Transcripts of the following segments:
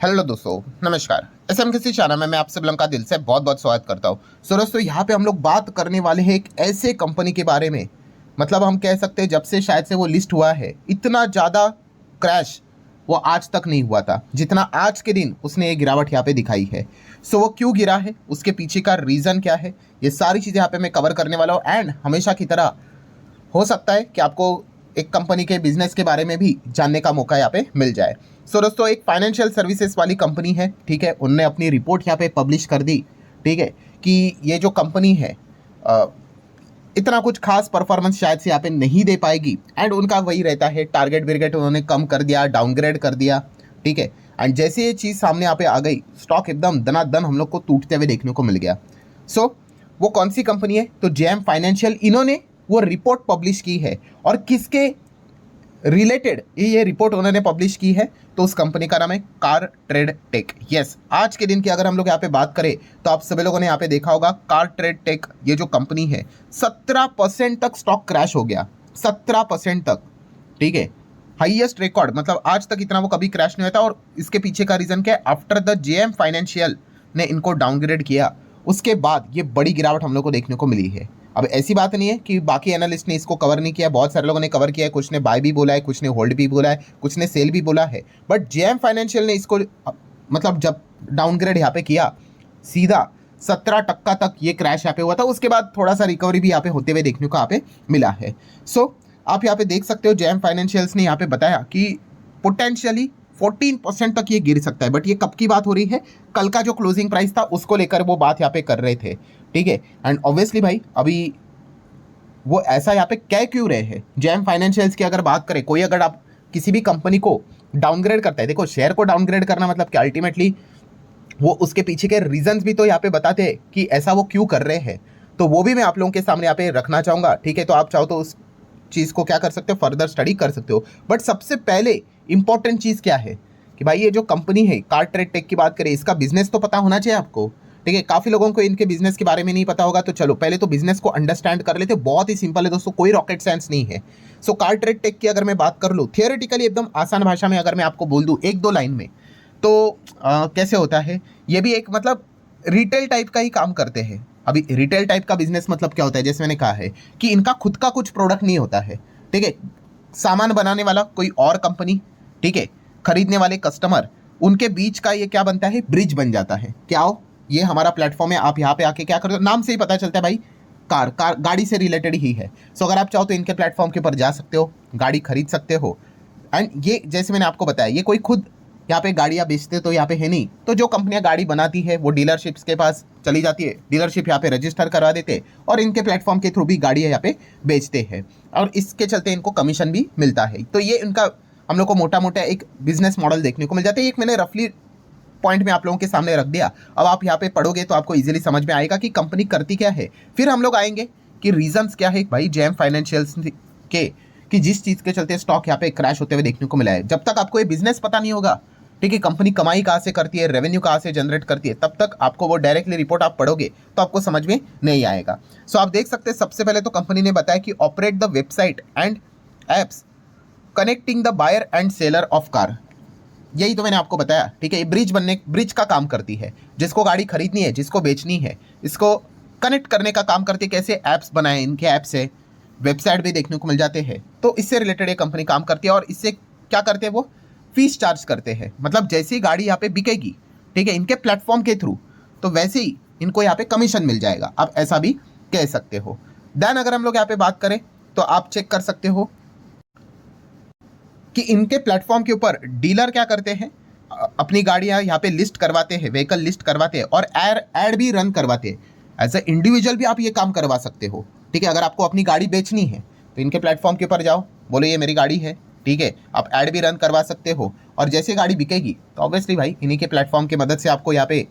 Hello दोस्तों, नमस्कार। SMKC channel में मैं आप सब लोगों का दिल से बहुत बहुत स्वागत करता हूँ। सो दोस्तों, यहाँ पे हम लोग बात करने वाले हैं एक ऐसे कंपनी के बारे में, मतलब हम कह सकते हैं जब से शायद से वो लिस्ट हुआ है, इतना ज़्यादा क्रैश वो आज तक नहीं हुआ था जितना आज के दिन उसने ये गिरावट यहाँ पे दिखाई है। सो वो क्यों गिरा है, उसके पीछे का रीज़न क्या है, ये सारी चीज़ें यहाँ पे मैं कवर करने वाला हूँ। एंड हमेशा की तरह हो सकता है कि आपको एक कंपनी के बिजनेस के बारे में भी जानने का मौका यहाँ पे मिल जाए। सो दोस्तों, एक फाइनेंशियल सर्विसेज वाली कंपनी है, ठीक है, उनने अपनी रिपोर्ट यहाँ पे पब्लिश कर दी, ठीक है, कि ये जो कंपनी है इतना कुछ खास परफॉर्मेंस शायद से यहाँ पे नहीं दे पाएगी। एंड उनका वही रहता है, टारगेट विरगेट उन्होंने कम कर दिया, डाउनग्रेड कर दिया, ठीक है। एंड जैसे ये चीज़ सामने यहाँ पे आ गई, स्टॉक एकदम दनादन हम लोग को टूटते हुए देखने को मिल गया। सो वो कौन सी कंपनी है, तो जेएम फाइनेंशियल, इन्होंने वो रिपोर्ट पब्लिश की है। और किसके रिलेटेड ये रिपोर्ट उन्होंने पब्लिश की है, तो उस कंपनी का नाम है कार ट्रेड टेक। यस, आज के दिन की अगर हम लोग यहाँ पे बात करें तो आप सभी लोगों ने यहाँ पे देखा होगा, कार ट्रेड टेक ये जो कंपनी है 17% तक स्टॉक क्रैश हो गया, 17% तक, ठीक है, हाईएस्ट रिकॉर्ड। मतलब आज तक इतना वो कभी क्रैश नहीं हुआ था। और इसके पीछे का रीजन क्या है, आफ्टर द जेएम फाइनेंशियल ने इनको डाउनग्रेड किया, उसके बाद ये बड़ी गिरावट हम लोग को देखने को मिली है। अब ऐसी बात नहीं है कि बाकी एनालिस्ट ने इसको कवर नहीं किया, बहुत सारे लोगों ने कवर किया है, कुछ ने बाय भी बोला है, कुछ ने होल्ड भी बोला है, कुछ ने सेल भी बोला है। बट जेएम फाइनेंशियल ने इसको मतलब जब डाउनग्रेड यहाँ पे किया, सीधा 17% तक ये क्रैश यहाँ पे हुआ था। उसके बाद थोड़ा सा रिकवरी भी यहाँ पे होते हुए देखने को यहाँ पे मिला है। सो आप यहाँ पे देख सकते हो, जेएम फाइनेंशियल्स ने यहाँ पे बताया कि पोटेंशियली 14% तक ये गिर सकता है। बट ये कब की बात हो रही है, कल का जो क्लोजिंग प्राइस था उसको लेकर वो बात यहाँ पे कर रहे थे, ठीक है। एंड ऑब्वियसली भाई, अभी वो ऐसा यहाँ पे कह क्यों रहे हैं, जेएम फाइनेंशियल्स की अगर बात करें, कोई अगर आप किसी भी कंपनी को डाउनग्रेड करता है, देखो शेयर को डाउनग्रेड करना मतलब कि अल्टीमेटली वो उसके पीछे के रीजंस भी तो यहाँ पे बताते हैं कि ऐसा वो क्यों कर रहे हैं। तो वो भी मैं आप लोगों के सामने यहाँ पे रखना चाहूँगा, ठीक है। तो आप चाहो तो उस चीज़ को क्या कर सकते हो, फर्दर स्टडी कर सकते हो। बट सबसे पहले इंपॉर्टेंट चीज़ क्या है कि भाई ये जो कंपनी है, कार ट्रेड टेक की बात करें, इसका बिजनेस तो पता होना चाहिए आपको, ठीक है। काफ़ी लोगों को इनके बिजनेस के बारे में नहीं पता होगा, तो चलो पहले तो बिजनेस को अंडरस्टैंड कर लेते। बहुत ही सिंपल है दोस्तों, कोई रॉकेट साइंस नहीं है। सो कार ट्रेड टेक की अगर मैं बात कर लूँ थियोरेटिकली, एकदम आसान भाषा में अगर मैं आपको बोल दूँ एक दो लाइन में, तो कैसे होता है, ये भी एक मतलब रिटेल टाइप का ही काम करते हैं। अभी रिटेल टाइप का बिजनेस मतलब क्या होता है, जैसे मैंने कहा है कि इनका खुद का कुछ प्रोडक्ट नहीं होता है, ठीक है। सामान बनाने वाला कोई और कंपनी, ठीक है, खरीदने वाले कस्टमर, उनके बीच का ये क्या बनता है, ब्रिज बन जाता है। क्या हो, ये हमारा प्लेटफॉर्म है, आप यहाँ पे आके क्या करते हो, नाम से ही पता चलता है भाई, कार गाड़ी से रिलेटेड ही है। सो अगर आप चाहो तो इनके प्लेटफॉर्म के ऊपर जा सकते हो, गाड़ी खरीद सकते हो। एंड ये जैसे मैंने आपको बताया, ये कोई खुद यहाँ पे गाड़ियाँ बेचते तो यहाँ पे है नहीं। तो जो कंपनियाँ गाड़ी बनाती है वो डीलरशिप्स के पास चली जाती है, डीलरशिप यहाँ पे रजिस्टर करवा देते और इनके प्लेटफॉर्म के थ्रू भी गाड़ियाँ यहाँ पे बेचते हैं, और इसके चलते इनको कमीशन भी मिलता है। तो ये इनका हम लोग को मोटा मोटा एक बिजनेस मॉडल देखने को मिल जाता है। एक मैंने रफली पॉइंट में आप लोगों के सामने रख दिया। अब आप यहाँ पे पढ़ोगे तो आपको इजीली समझ में आएगा कि कंपनी करती क्या है। फिर हम लोग आएंगे कि रीजंस क्या है भाई जेएम फाइनेंशियल्स के, कि जिस चीज़ के चलते स्टॉक यहाँ पे क्रैश होते हुए देखने को मिला है। जब तक आपको ये बिजनेस पता नहीं होगा, ठीक है, कंपनी कमाई कहाँ से करती है, रेवेन्यू कहाँ से जनरेट करती है, तब तक आपको वो डायरेक्टली रिपोर्ट आप पढ़ोगे तो आपको समझ में नहीं आएगा। सो आप देख सकते हैं, सबसे पहले तो कंपनी ने बताया कि operate the website and apps connecting the buyer and seller of car. यही तो मैंने आपको बताया, ठीक है। ये ब्रिज का काम करती है, जिसको गाड़ी खरीदनी है, जिसको बेचनी है, इसको कनेक्ट करने का काम करती है। कैसे, ऐप्स बनाए, इनके ऐप से वेबसाइट भी देखने को मिल जाते हैं। तो इससे रिलेटेड ये कंपनी काम करती है। और इससे क्या करते हैं, वो फीस चार्ज करते हैं। मतलब जैसी गाड़ी यहाँ पे बिकेगी, ठीक है, इनके प्लेटफॉर्म के थ्रू, तो वैसे ही इनको यहाँ पे कमीशन मिल जाएगा। आप ऐसा भी कह सकते हो। देन अगर हम लोग यहाँ पे बात करें तो आप चेक कर सकते हो कि इनके प्लेटफॉर्म के ऊपर डीलर क्या करते हैं, अपनी गाड़ियाँ यहाँ पे लिस्ट करवाते हैं, व्हीकल लिस्ट करवाते हैं और एड भी रन करवाते हैं। एज ए इंडिविजुअल भी आप ये काम करवा सकते हो, ठीक है। अगर आपको अपनी गाड़ी बेचनी है तो इनके प्लेटफॉर्म के ऊपर जाओ, बोलो ये मेरी गाड़ी है, ठीक है, आप ऐड भी रन करवा सकते हो। और जैसे गाड़ी बिकेगी तो ऑब्वियसली भाई इन्हीं के प्लेटफॉर्म की मदद से आपको यहाँ पे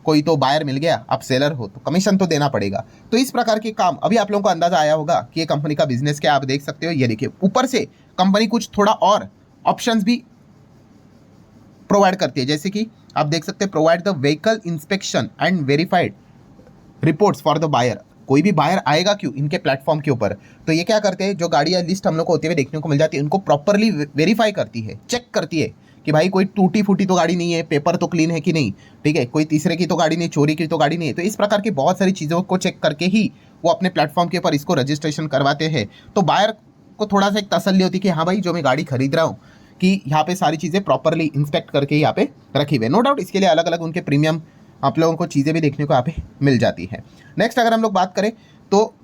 कोई तो बायर मिल गया, आप सेलर हो तो कमीशन तो देना पड़ेगा। तो इस प्रकार के काम, अभी आप लोगों को अंदाजा आया होगा कि ये कंपनी का बिजनेस क्या। आप देख सकते हो, ये देखिए ऊपर से कंपनी कुछ थोड़ा और ऑप्शंस भी प्रोवाइड करती है, जैसे कि आप देख सकते हैं, provide the vehicle inspection and verified reports for the buyer. कोई भी बायर आएगा क्यों इनके प्लेटफॉर्म के ऊपर, तो ये क्या करते हैं, जो गाड़ियाँ लिस्ट हम लोग को होते हुए देखने को मिल जाती है, उनको प्रॉपरली वेरीफाई करती है, चेक करती है कि भाई कोई टूटी फूटी तो गाड़ी नहीं है, पेपर तो क्लीन है कि नहीं, ठीक है, कोई तीसरे की तो गाड़ी नहीं, चोरी की तो गाड़ी नहीं है। तो इस प्रकार की बहुत सारी चीज़ों को चेक करके ही वो अपने प्लेटफॉर्म के ऊपर इसको रजिस्ट्रेशन करवाते हैं। तो बायर को थोड़ा सा एक तसल्ली होती है कि हाँ भाई जो मैं गाड़ी खरीद रहा हूँ कि यहाँ पे सारी चीज़ें प्रॉपरली इंस्पेक्ट करके यहाँ पे रखी हुई है। नो डाउट इसके लिए अलग अलग उनके प्रीमियम आप लोगों को चीज़ें भी देखने को यहाँ पे मिल जाती है। नेक्स्ट अगर हम लोग बात करें तो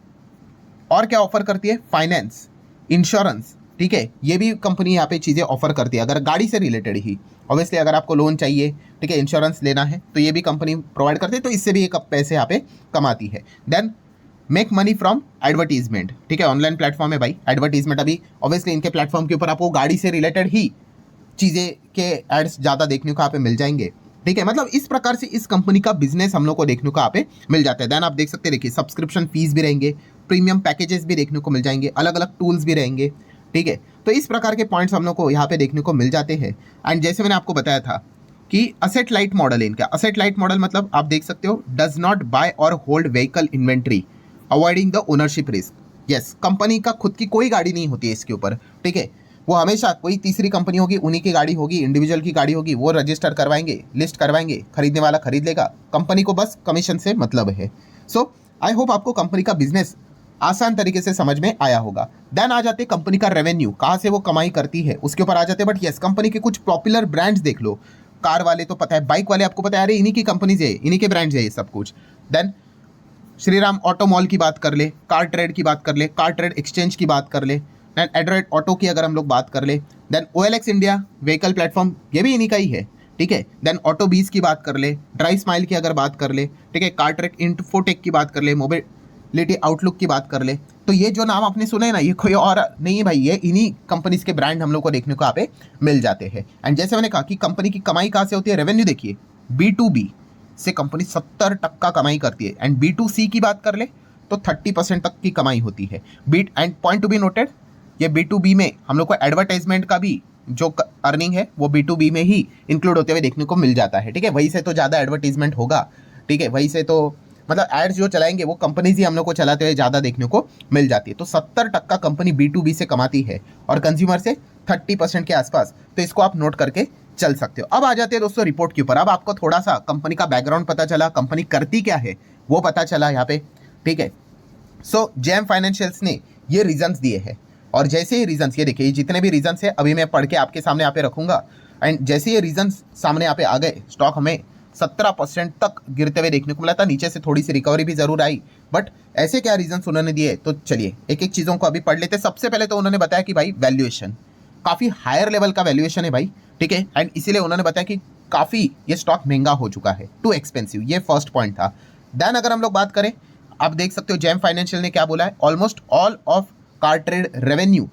और क्या ऑफर करती है, फाइनेंस, इंश्योरेंस, ठीक है, ये भी कंपनी यहाँ पे चीज़ें ऑफर करती है अगर गाड़ी से रिलेटेड ही। ऑब्वियसली अगर आपको लोन चाहिए, ठीक है, इंश्योरेंस लेना है तो ये भी कंपनी प्रोवाइड करती है, तो इससे भी एक पैसे यहाँ पे कमाती है। Then make money from advertisement, ठीक है, ऑनलाइन प्लेटफॉर्म है भाई, एडवर्टीजमेंट अभी ऑब्वियसली इनके प्लेटफॉर्म के ऊपर आपको गाड़ी से रिलेटेड ही चीज़ें के एड्स ज़्यादा देखने को यहाँ पे मिल जाएंगे, ठीक है। मतलब इस प्रकार से इस कंपनी का बिजनेस हम लोग को देखने को यहाँ पे मिल जाता है। देन आप देख सकते हैं, देखिए सब्सक्रिप्शन फीस भी रहेंगे, प्रीमियम पैकेजेस भी देखने को मिल जाएंगे, अलग अलग टूल्स भी रहेंगे, ठीक है। तो इस प्रकार के पॉइंट्स हम लोग को यहाँ पे देखने को मिल जाते हैं। एंड जैसे मैंने आपको बताया था कि असेट लाइट मॉडल है इनका। असेट लाइट मॉडल मतलब आप देख सकते हो, डज नॉट बाय और hold vehicle inventory, avoiding the ownership risk. Yes, company का खुद की कोई गाड़ी नहीं होती है इसके ऊपर, ठीक है। वो हमेशा कोई तीसरी कंपनी होगी, उन्हीं की गाड़ी होगी, इंडिविजुअल की गाड़ी होगी, वो रजिस्टर करवाएंगे, लिस्ट करवाएंगे, खरीदने वाला खरीद लेगा, कंपनी को बस कमीशन से मतलब है। सो आई होप आपको कंपनी का बिजनेस आसान तरीके से समझ में आया होगा। देन आ जाते कंपनी का रेवेन्यू, कहाँ से वो कमाई करती है उसके ऊपर आ जाते। बट यस, कंपनी के कुछ पॉपुलर ब्रांड्स देख लो, कार वाले तो पता है, बाइक वाले आपको पता है, अरे इन्हीं की कंपनीज है, इन्हीं के ब्रांड्स है ये सब कुछ। देन श्रीराम ऑटो मॉल की बात कर ले, कार ट्रेड की बात कर ले, कार ट्रेड एक्सचेंज की बात कर ले, देन एड्रॉइड ऑटो की अगर हम लोग बात कर ले, then OLX India vehicle platform, ये भी इन्हीं का ही है, ठीक है। देन ऑटो बीज की बात कर ले, ड्राइव स्माइल की अगर बात कर ले, ठीक है, कार ट्रैक इन्फोटेक की बात कर ले, मोबिलिटी आउटलुक की बात कर ले। तो ये जो नाम आपने सुने ना, ये कोई और नहीं है भाई, ये इन्हीं कंपनीज के ब्रांड हम लोग को देखने को यहाँ पे मिल जाते हैं। एंड जैसे मैंने कहा कि कंपनी की कमाई कहाँ से होती है, रेवेन्यू देखिए, B2B से कंपनी 70% कमाई करती है। एंड B2C की बात कर ले तो 30% तक की कमाई होती है। Beat and point to be noted, ये B2B में हम लोग को एडवर्टाइजमेंट का भी जो अर्निंग है वो B2B में ही इंक्लूड होते हुए देखने को मिल जाता है, ठीक है। वहीं से तो ज़्यादा एडवर्टीजमेंट होगा, ठीक है, वहीं से तो मतलब एड्स जो चलाएंगे वो कंपनीज ही हम लोग को चलाते हुए ज़्यादा देखने को मिल जाती है। तो 70% कंपनी B2B से कमाती है और कंज्यूमर से 30% के आसपास। तो इसको आप नोट करके चल सकते हो। अब आ जाते हैं दोस्तों रिपोर्ट के ऊपर। अब आपको थोड़ा सा कंपनी का बैकग्राउंड पता चला, कंपनी करती क्या है वो पता चला यहाँ पे, ठीक है। सो जेम फाइनेंशियल्स ने ये रीजंस दिए हैं, और जैसे ये रीजंस, ये देखिए, ये जितने भी रीजंस है अभी मैं पढ़ के आपके सामने यहाँ पे रखूंगा। एंड जैसे ये रीजंस सामने यहाँ पे आ गए, स्टॉक हमें 17% तक गिरते हुए देखने को मिला था, नीचे से थोड़ी सी रिकवरी भी जरूर आई। बट ऐसे क्या रीजंस उन्होंने दिए, तो चलिए एक एक चीज़ों को अभी पढ़ लेते हैं। सबसे पहले तो उन्होंने बताया कि भाई वैल्यूएशन काफ़ी हायर लेवल का वैल्यूएशन है भाई, ठीक है। एंड इसीलिए उन्होंने बताया कि काफ़ी ये स्टॉक महंगा हो चुका है, टू एक्सपेंसिव, ये फर्स्ट पॉइंट था। देन अगर हम लोग बात करें, आप देख सकते हो जेम फाइनेंशियल ने क्या बोला है, almost all of car trade revenue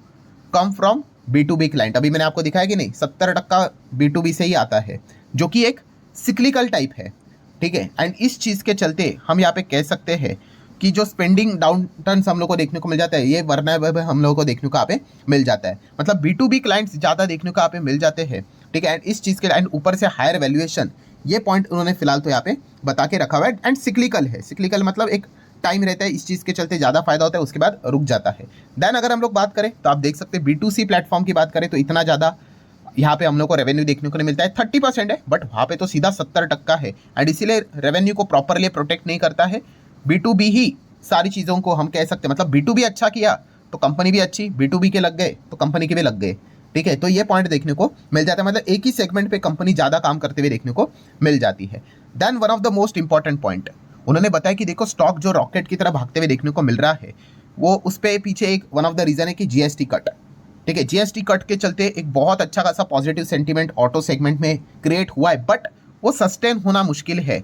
come from B2B client. अभी मैंने आपको दिखाया कि नहीं, 70% B2B से ही आता है, जो कि एक सिक्लिकल टाइप है, ठीक है। एंड इस चीज़ के चलते हम यहाँ पे कह सकते हैं कि जो स्पेंडिंग डाउन टर्न्स हम लोग को देखने को मिल जाता है, ये वरना हम लोगों को देखने को यहाँ पे मिल जाता है। मतलब B2B क्लाइंट्स ज़्यादा देखने को यहाँ पे मिल जाते हैं, ठीक है। एंड इस चीज़ के एंड ऊपर से हायर वैल्यूएशन, ये पॉइंट उन्होंने फिलहाल तो यहाँ पे बता के रखा हुआ है। एंड सिक्लिकल है, सिक्लिकल मतलब एक टाइम रहता है, इस चीज़ के चलते ज़्यादा फायदा होता है, उसके बाद रुक जाता है। देन अगर हम लोग बात करें तो आप देख सकते हैं B2C प्लेटफॉर्म की बात करें तो इतना ज़्यादा यहाँ पे हम लोग को रेवेन्यू देखने को नहीं मिलता है, 30% है, बट वहाँ पे तो सीधा 70% है। एंड इसीलिए रेवेन्यू को प्रॉपरली प्रोटेक्ट नहीं करता है। B2B ही सारी चीज़ों को हम कह सकते हैं, मतलब B2B अच्छा किया तो कंपनी भी अच्छी, B2B के लग गए तो कंपनी के भी लग गए, ठीक है। तो ये पॉइंट देखने को मिल जाता है, मतलब एक ही सेगमेंट पे कंपनी ज़्यादा काम करते हुए देखने को मिल जाती है। Then one of the most important point उन्होंने बताया कि देखो स्टॉक जो रॉकेट की तरह भागते हुए देखने को मिल रहा है, वो उस पर पीछे एक वन ऑफ द रीज़न है कि GST कट, ठीक है। GST कट के चलते एक बहुत अच्छा खासा पॉजिटिव सेंटीमेंट ऑटो सेगमेंट में क्रिएट हुआ है, बट वो सस्टेन होना मुश्किल है,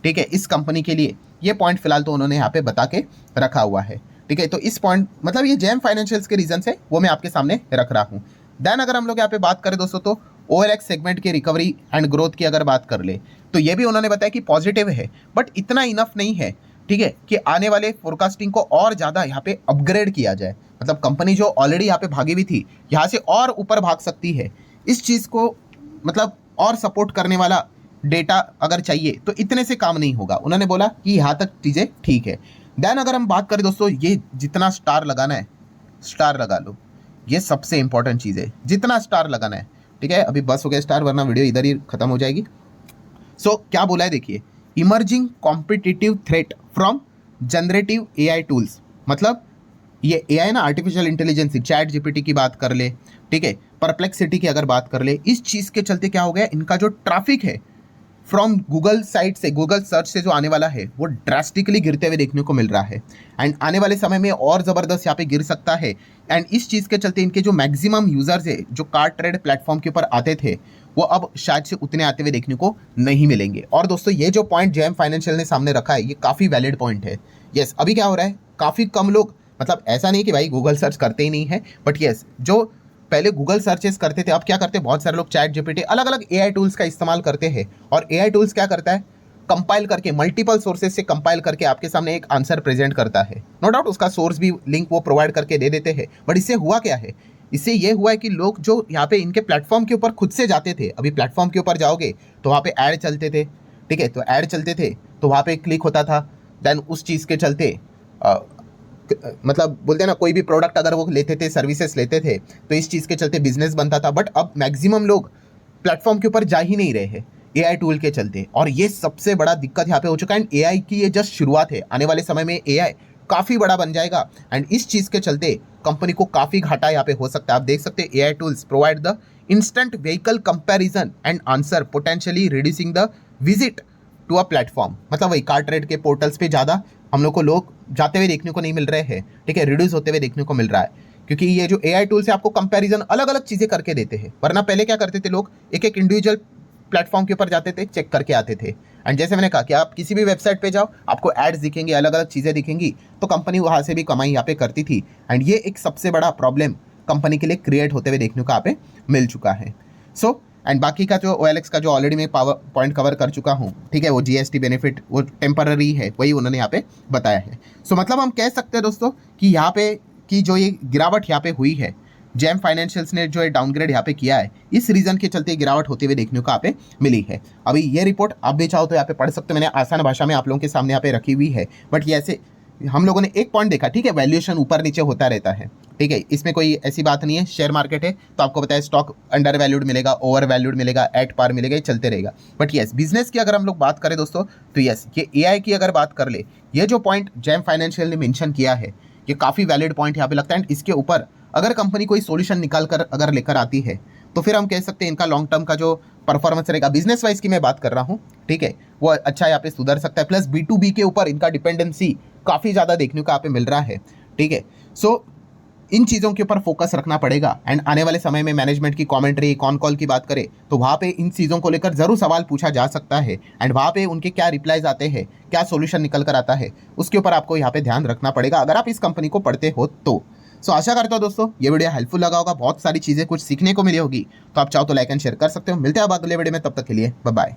ठीक है, इस कंपनी के लिए। ये पॉइंट फिलहाल तो उन्होंने यहाँ पे बता के रखा हुआ है, ठीक है। तो इस पॉइंट मतलब ये जेम फाइनेंशियल्स के रीजन है वो मैं आपके सामने रख रहा हूँ। देन अगर हम लोग यहाँ पे बात करें दोस्तों तो OLX सेगमेंट की रिकवरी एंड ग्रोथ की अगर बात कर ले तो ये भी उन्होंने बताया कि पॉजिटिव है, बट इतना इनफ नहीं है, ठीक है, कि आने वाले फोरकास्टिंग को और ज़्यादा यहाँ पे अपग्रेड किया जाए। मतलब कंपनी जो ऑलरेडी यहाँ पे भागी हुई थी, यहाँ से और ऊपर भाग सकती है। इस चीज़ को मतलब और सपोर्ट करने वाला डेटा अगर चाहिए तो इतने से काम नहीं होगा। उन्होंने बोला कि यहाँ तक चीज़ें ठीक है। देन अगर हम बात करें दोस्तों, ये जितना स्टार लगाना है स्टार लगा लो, ये सबसे इंपॉर्टेंट चीज़ है, जितना स्टार लगाना है। ठीक है, अभी बस हो गया स्टार, वरना वीडियो इधर ही खत्म हो जाएगी। सो क्या बोला है देखिए, emerging competitive threat from generative AI tools. मतलब ये एआई ना, आर्टिफिशियल इंटेलिजेंस, चैट जीपीटी की बात कर ले, ठीक है, परप्लेक्सिटी की अगर बात कर ले, इस चीज़ के चलते क्या हो गया, इनका जो ट्रैफिक है फ्रॉम गूगल साइट से, गूगल सर्च से जो आने वाला है वो ड्रास्टिकली गिरते हुए देखने को मिल रहा है। एंड आने वाले समय में और ज़बरदस्त यहाँ पे गिर सकता है। एंड इस चीज़ के चलते इनके जो मैक्सिमम यूज़र्स है जो कार ट्रेड प्लेटफॉर्म के ऊपर आते थे, वो अब शायद से उतने आते हुए देखने को नहीं मिलेंगे। और दोस्तों ये जो पॉइंट जेएम फाइनेंशियल ने सामने रखा है, ये काफ़ी वैलिड पॉइंट है। यस, अभी क्या हो रहा है, काफ़ी कम लोग, मतलब ऐसा नहीं कि भाई गूगल सर्च करते ही नहीं है, बट यस, जो पहले गूगल सर्चेस करते थे, अब क्या करते हैं, बहुत सारे लोग चैट जीपीटी, अलग अलग एआई टूल्स का इस्तेमाल करते हैं। और एआई टूल्स क्या करता है, कंपाइल करके, मल्टीपल सोर्सेज से कंपाइल करके आपके सामने एक आंसर प्रेजेंट करता है। नो डाउट उसका सोर्स भी लिंक वो प्रोवाइड करके दे देते हैं, बट इससे हुआ क्या है, इससे ये हुआ है कि लोग जो यहाँ पे इनके प्लेटफॉर्म के ऊपर खुद से जाते थे, अभी प्लेटफॉर्म के ऊपर जाओगे तो वहाँ पे ऐड चलते थे, ठीक है, तो ऐड चलते थे तो वहाँ पे क्लिक होता था। देन उस चीज़ के चलते मतलब बोलते हैं ना, कोई भी प्रोडक्ट अगर वो लेते थे, सर्विसेज लेते थे, तो इस चीज़ के चलते बिजनेस बनता था। बट अब मैक्सिमम लोग प्लेटफॉर्म के ऊपर जा ही नहीं रहे हैं एआई टूल के चलते, और ये सबसे बड़ा दिक्कत यहाँ पे हो चुका है। एंड एआई की ये जस्ट शुरुआत है, आने वाले समय में एआई काफ़ी बड़ा बन जाएगा। एंड इस चीज़ के चलते कंपनी को काफ़ी घाटा यहाँ पे हो सकता है। आप देख सकते हैं, AI tools provide the instant vehicle comparison and answer, potentially reducing the visit to a platform. मतलब वही कार ट्रेड के पोर्टल्स पे ज़्यादा हम लोग को लोग जाते हुए देखने को नहीं मिल रहे हैं, ठीक है, रिड्यूस होते हुए देखने को मिल रहा है, क्योंकि ये जो एआई टूल्स है आपको कंपैरिजन अलग अलग चीज़ें करके देते हैं। वरना पहले क्या करते थे लोग, एक एक इंडिविजुअल प्लेटफॉर्म के ऊपर जाते थे, चेक करके आते थे। एंड जैसे मैंने कहा कि आप किसी भी वेबसाइट पे जाओ, आपको एड्स दिखेंगे, अलग अलग चीज़ें दिखेंगी, तो कंपनी वहाँ से भी कमाई यहाँ पे करती थी। एंड ये एक सबसे बड़ा प्रॉब्लम कंपनी के लिए क्रिएट होते हुए देखने को यहाँ पे मिल चुका है। सो एंड बाकी का जो OLX का जो ऑलरेडी मैं पावर पॉइंट कवर कर चुका हूँ, ठीक है, वो जीएसटी बेनिफिट वो टेम्पररी है, वही उन्होंने यहाँ पे बताया है। सो मतलब हम कह सकते हैं दोस्तों कि यहाँ पे की जो ये गिरावट यहाँ पे हुई है, जेएम फाइनेंशियल्स ने जो डाउनग्रेड यहाँ पे किया है, इस रीजन के चलते गिरावट होते हुए देखने को यहाँ पे मिली है। अभी ये रिपोर्ट आप भी चाहो तो यहाँ पे पढ़ सकते हो, मैंने आसान भाषा में आप लोगों के सामने यहाँ पे रखी हुई है। बट ये ऐसे हम लोगों ने एक पॉइंट देखा, ठीक है, वैल्यूएशन ऊपर नीचे होता रहता है, ठीक है, इसमें कोई ऐसी बात नहीं है। शेयर मार्केट है तो आपको पता है स्टॉक अंडर वैल्यूड मिलेगा, ओवर वैल्यूड मिलेगा, एट पार मिलेगा, ये चलते रहेगा। बट यस, बिजनेस की अगर हम लोग बात करें दोस्तों, तो यस, ये एआई की अगर बात कर ले, ये जो पॉइंट जेएम फाइनेंशियल ने मेंशन किया है, ये काफ़ी वैलिड पॉइंट यहाँ पे लगता है। इसके ऊपर अगर कंपनी कोई सोल्यूशन निकाल कर अगर लेकर आती है, तो फिर हम कह सकते हैं इनका लॉन्ग टर्म का जो परफॉर्मेंस रहेगा, बिजनेस वाइज की मैं बात कर रहा हूँ, ठीक है, वो अच्छा यहाँ पे सुधर सकता है। प्लस B2B के ऊपर इनका डिपेंडेंसी काफ़ी ज़्यादा देखने को यहाँ पे मिल रहा है, ठीक है। सो इन चीज़ों के ऊपर फोकस रखना पड़ेगा। एंड आने वाले समय में मैनेजमेंट की कमेंट्री, कॉन कॉल की बात करें तो वहाँ पे इन चीज़ों को लेकर ज़रूर सवाल पूछा जा सकता है। एंड वहाँ पे उनके क्या रिप्लाईज आते हैं, क्या सोल्यूशन निकल कर आता है, उसके ऊपर आपको यहाँ पे ध्यान रखना पड़ेगा अगर आप इस कंपनी को पढ़ते हो तो। सो आशा करता हूँ दोस्तों ये वीडियो हेल्पफुल लगा होगा, बहुत सारी चीज़ें कुछ सीखने को मिली होगी। तो आप चाहो तो लाइक एंड शेयर कर सकते हो। मिलते हैं अब अगले वीडियो में, तब तक के लिए बाय बाय।